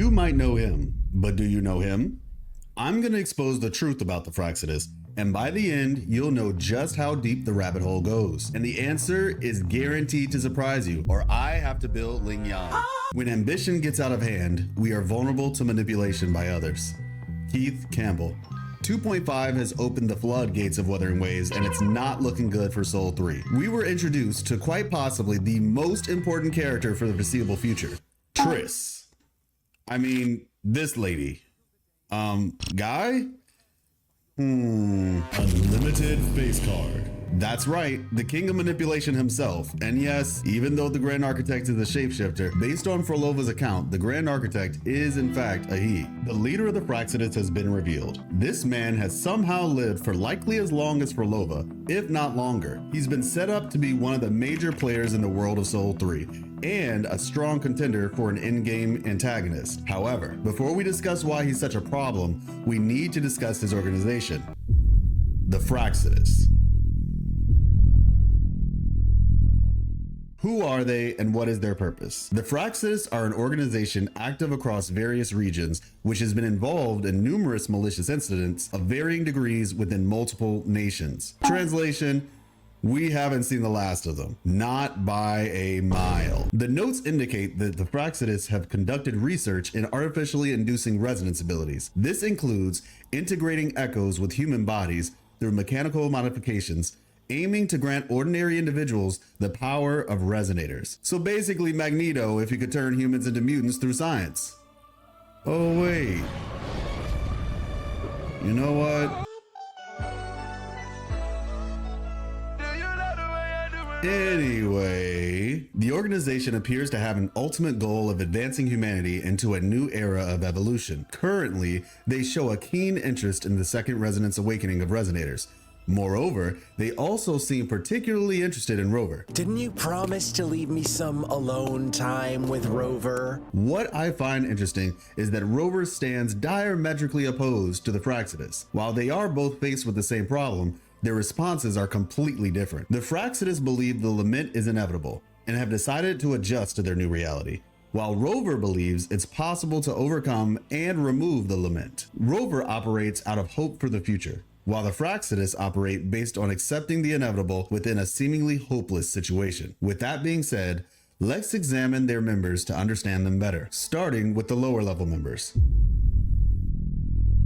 You might know him, but do you know him? I'm going to expose the truth about the Fractsidus, and by the end, you'll know just how deep the rabbit hole goes. And the answer is guaranteed to surprise you, or I have to build Ling Yang. When ambition gets out of hand, we are vulnerable to manipulation by others. Keith Campbell. 2.5 has opened the floodgates of Wuthering Waves, and it's not looking good for Soul 3. We were introduced to quite possibly the most important character for the foreseeable future, Triss. I mean, this lady. Guy? Unlimited face card. That's right, the king of manipulation himself. And yes, even though the Grand Architect is a shapeshifter, based on Phrolova's account, the Grand Architect is in fact a he. The leader of the Fractsidus has been revealed. This man has somehow lived for likely as long as Phrolova, if not longer. He's been set up to be one of the major players in the world of Soul 3, and a strong contender for an in-game antagonist. However, before we discuss why he's such a problem, we need to discuss his organization, the Fractsidus. Who are they and what is their purpose? The Fractsidus are an organization active across various regions, which has been involved in numerous malicious incidents of varying degrees within multiple nations. Translation: we haven't seen the last of them, not by a mile. The notes indicate that the Fractsidus have conducted research in artificially inducing resonance abilities. This includes integrating echoes with human bodies through mechanical modifications, aiming to grant ordinary individuals the power of resonators. So basically Magneto if you could turn humans into mutants through science. Oh wait. You know what? Anyway, the organization appears to have an ultimate goal of advancing humanity into a new era of evolution. Currently, they show a keen interest in the second resonance awakening of resonators. Moreover, they also seem particularly interested in Rover. Didn't you promise to leave me some alone time with Rover? What I find interesting is that Rover stands diametrically opposed to the Fractsidus. While they are both faced with the same problem, their responses are completely different. The Fractsidus believe the lament is inevitable and have decided to adjust to their new reality, while Rover believes it's possible to overcome and remove the lament. Rover operates out of hope for the future, while the Fractsidus operate based on accepting the inevitable within a seemingly hopeless situation. With that being said, let's examine their members to understand them better, starting with the lower level members.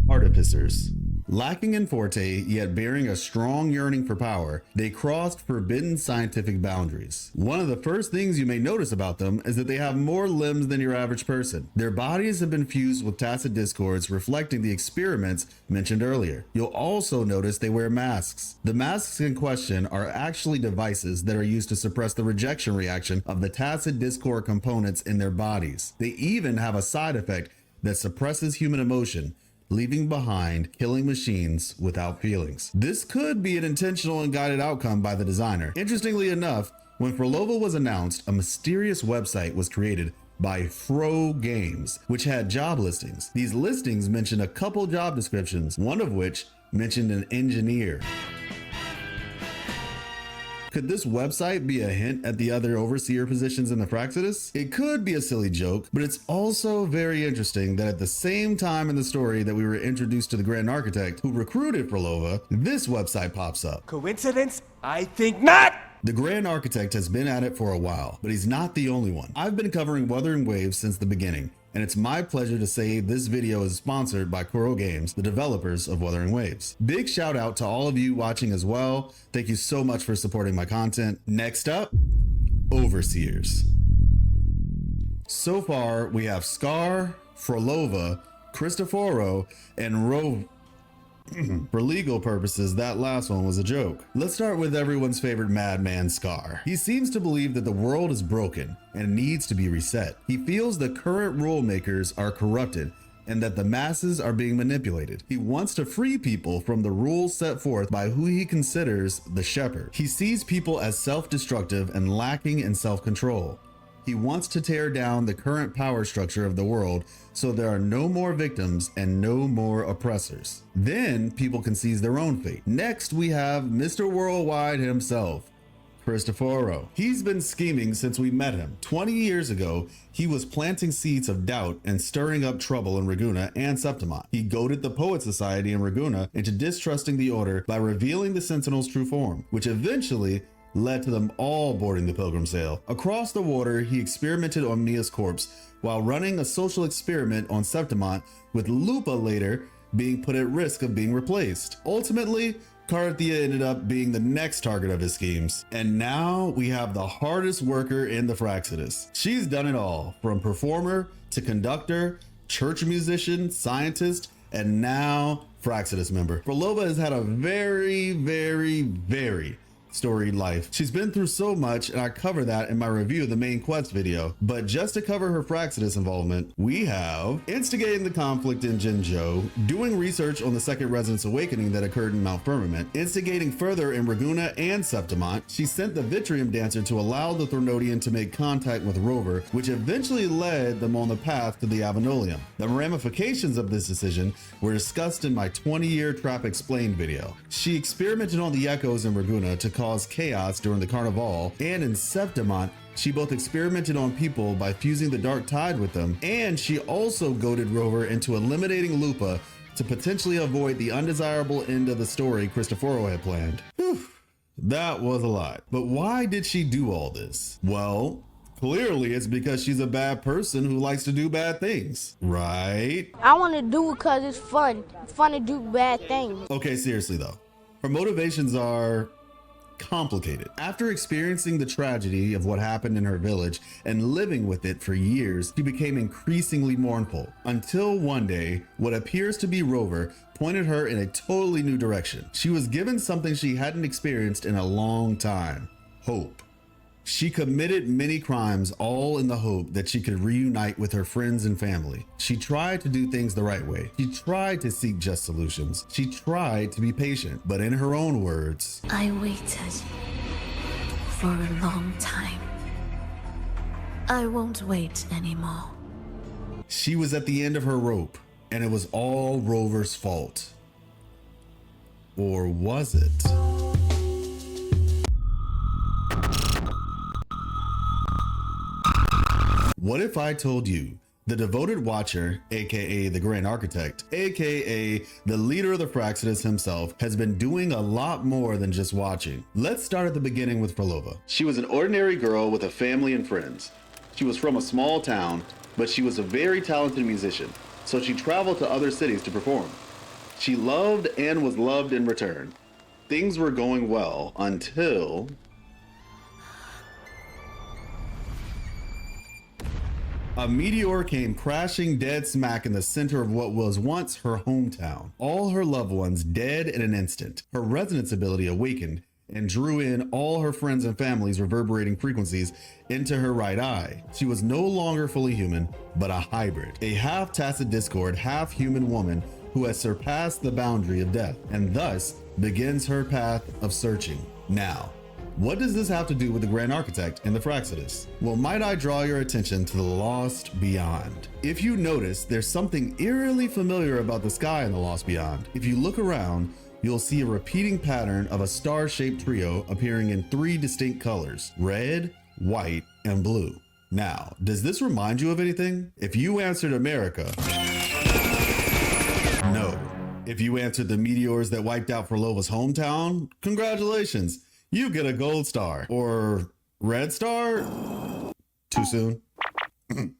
Artificers. Lacking in forte, yet bearing a strong yearning for power, they crossed forbidden scientific boundaries. One of the first things you may notice about them is that they have more limbs than your average person. Their bodies have been fused with tacit discords, reflecting the experiments mentioned earlier. You'll also notice they wear masks. The masks in question are actually devices that are used to suppress the rejection reaction of the tacit discord components in their bodies. They even have a side effect that suppresses human emotion, leaving behind killing machines without feelings. This could be an intentional and guided outcome by the designer. Interestingly enough, when Phrolova was announced, a mysterious website was created by Games, which had job listings. These listings mentioned a couple job descriptions, one of which mentioned an engineer. Could this website be a hint at the other overseer positions in the Fractsidus? It could be a silly joke, but it's also very interesting that at the same time in the story that we were introduced to the Grand Architect who recruited Phrolova, this website pops up. Coincidence? I think not! The Grand Architect has been at it for a while, but he's not the only one. I've been covering Wuthering Waves since the beginning, and it's my pleasure to say this video is sponsored by Games, the developers of Wuthering Waves. Big shout out to all of you watching as well. Thank you so much for supporting my content. Next up, Overseers. So far, we have Scar, Phrolova, Cristoforo, and Rove. For legal purposes, that last one was a joke. Let's start with everyone's favorite madman, Scar. He seems to believe that the world is broken and needs to be reset. He feels the current rule makers are corrupted and that the masses are being manipulated. He wants to free people from the rules set forth by who he considers the shepherd. He sees people as self-destructive and lacking in self-control. He wants to tear down the current power structure of the world so there are no more victims and no more oppressors. Then people can seize their own fate. Next, we have Mr. Worldwide himself, Cristoforo. He's been scheming since we met him. 20 years ago, he was planting seeds of doubt and stirring up trouble in Ragunna and Septimont. He goaded the Poet Society in Ragunna into distrusting the Order by revealing the Sentinel's true form, which eventually led to them all boarding the Pilgrim Sail. Across the water, he experimented on Mia's corpse while running a social experiment on Septimont, with Lupa later being put at risk of being replaced. Ultimately, Carthia ended up being the next target of his schemes. And now we have the hardest worker in the Fractsidus. She's done it all, from performer to conductor, church musician, scientist, and now Fractsidus member. Phrolova has had a very storied life. She's been through so much, and I cover that in my review of the main quest video. But just to cover her Fractsidus involvement, we have instigating the conflict in Jinzhou, doing research on the second Resonance Awakening that occurred in Mount Firmament, instigating further in Ragunna and Septimont. She sent the Vitrium Dancer to allow the Thornodian to make contact with Rover, which eventually led them on the path to the Avenolium. The ramifications of this decision were discussed in my 20-year trap explained video. She experimented on the echoes in Ragunna to cause chaos during the Carnival, and in Septimont, she both experimented on people by fusing the Dark Tide with them, and she also goaded Rover into eliminating Lupa to potentially avoid the undesirable end of the story Cristoforo had planned. Whew, that was a lot. But why did she do all this? Well, clearly it's because she's a bad person who likes to do bad things, right? I want to do it because it's fun. It's fun to do bad things. Okay, seriously though, her motivations are complicated. After experiencing the tragedy of what happened in her village and living with it for years, she became increasingly mournful, until one day, what appears to be Rover pointed her in a totally new direction. She was given something she hadn't experienced in a long time: hope. She committed many crimes, all in the hope that she could reunite with her friends and family. She tried to do things the right way. She tried to seek just solutions. She tried to be patient, but in her own words, I waited for a long time. I won't wait anymore. She was at the end of her rope, and it was all Rover's fault. Or was it? What if I told you the devoted watcher, aka the Grand Architect, aka the leader of the Fractsidus himself, has been doing a lot more than just watching? Let's start at the beginning with Phrolova. She was an ordinary girl with a family and friends. She was from a small town, but she was a very talented musician, so she traveled to other cities to perform. She loved and was loved in return. Things were going well until a meteor came crashing dead smack in the center of what was once her hometown. All her loved ones dead in an instant. Her resonance ability awakened and drew in all her friends and family's reverberating frequencies into her right eye. She was no longer fully human, but a hybrid, a half tacit discord, half human woman who has surpassed the boundary of death and thus begins her path of searching. Now, what does this have to do with the Grand Architect and the Fractsidus? Well, might I draw your attention to the Lost Beyond? If you notice, there's something eerily familiar about the sky in the Lost Beyond. If you look around, you'll see a repeating pattern of a star-shaped trio appearing in 3 distinct colors: red, white, and blue. Now, does this remind you of anything? If you answered America, no. If you answered the meteors that wiped out Phrolova's hometown, congratulations. You get a gold star. Or red star? Too soon?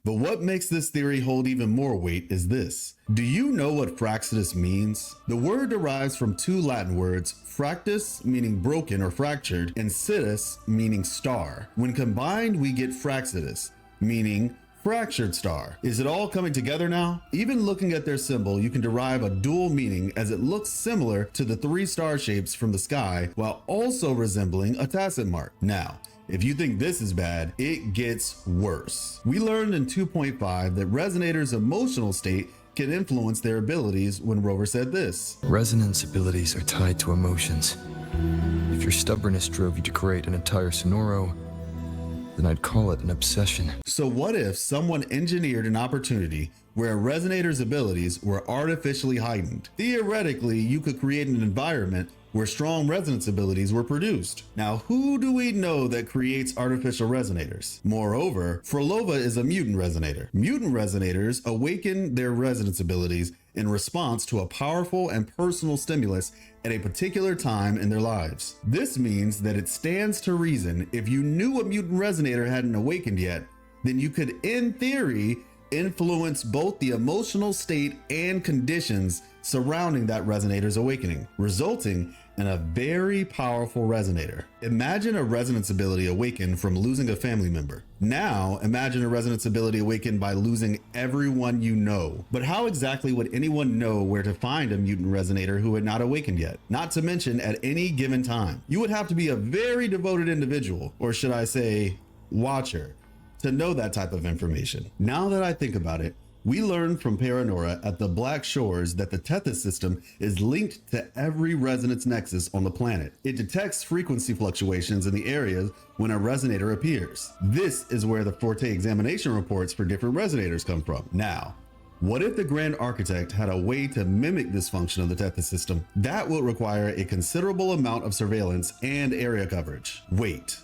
But what makes this theory hold even more weight is this. Do you know what Fractsidus means? The word derives from 2 Latin words, fractus meaning broken or fractured, and sidus meaning star. When combined, we get Fractsidus, meaning fractured star. Is it all coming together now? Even looking at their symbol, you can derive a dual meaning, as it looks similar to the 3 star shapes from the sky while also resembling a tacit mark. Now, if you think this is bad, it gets worse. We learned in 2.5 that Resonator's emotional state can influence their abilities when Rover said this. Resonance abilities are tied to emotions. If your stubbornness drove you to create an entire sonoro, then I'd call it an obsession. So what if someone engineered an opportunity where a Resonator's abilities were artificially heightened? Theoretically, you could create an environment where strong resonance abilities were produced. Now, who do we know that creates artificial resonators? Moreover, Phrolova is a mutant resonator. Mutant resonators awaken their resonance abilities in response to a powerful and personal stimulus at a particular time in their lives. This means that it stands to reason if you knew a mutant resonator hadn't awakened yet, then you could, in theory, influence both the emotional state and conditions surrounding that resonator's awakening, resulting in a very powerful resonator. Imagine a resonance ability awakened from losing a family member. Now, imagine a resonance ability awakened by losing everyone you know. But how exactly would anyone know where to find a mutant resonator who had not awakened yet? Not to mention at any given time. You would have to be a very devoted individual, or should I say, watcher, to know that type of information. Now that I think about it, we learned from Paranora at the Black Shores that the Tethys system is linked to every resonance nexus on the planet. It detects frequency fluctuations in the areas when a resonator appears. This is where the Forte examination reports for different resonators come from. Now, what if the Grand Architect had a way to mimic this function of the Tethys system? That would require a considerable amount of surveillance and area coverage. Wait,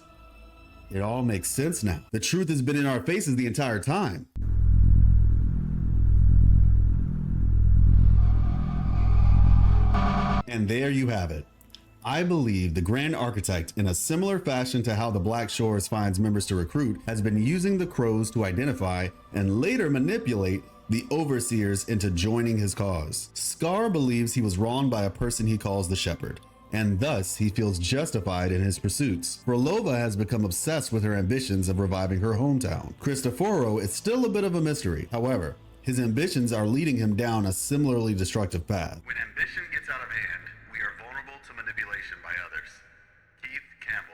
it all makes sense now. The truth has been in our faces the entire time. And there you have it. I believe the Grand Architect, in a similar fashion to how the Black Shores finds members to recruit, has been using the crows to identify and later manipulate the overseers into joining his cause. Scar believes he was wronged by a person he calls the Shepherd, and thus he feels justified in his pursuits. Phrolova has become obsessed with her ambitions of reviving her hometown. Cristoforo is still a bit of a mystery. However, his ambitions are leading him down a similarly destructive path. When ambition gets out of hand, we are vulnerable to manipulation by others. Keith Campbell.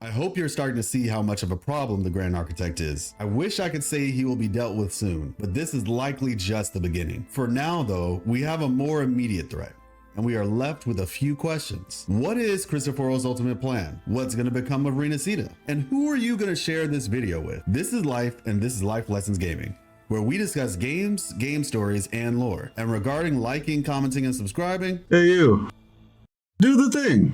I hope you're starting to see how much of a problem the Grand Architect is. I wish I could say he will be dealt with soon, but this is likely just the beginning. For now though, we have a more immediate threat, and we are left with a few questions. What is Cristoforo's ultimate plan? What's gonna become of Renacita? And who are you gonna share this video with? This is Life, and this is Life Lessons Gaming, where we discuss games, game stories, and lore. And regarding liking, commenting, and subscribing, Hey you, do the thing.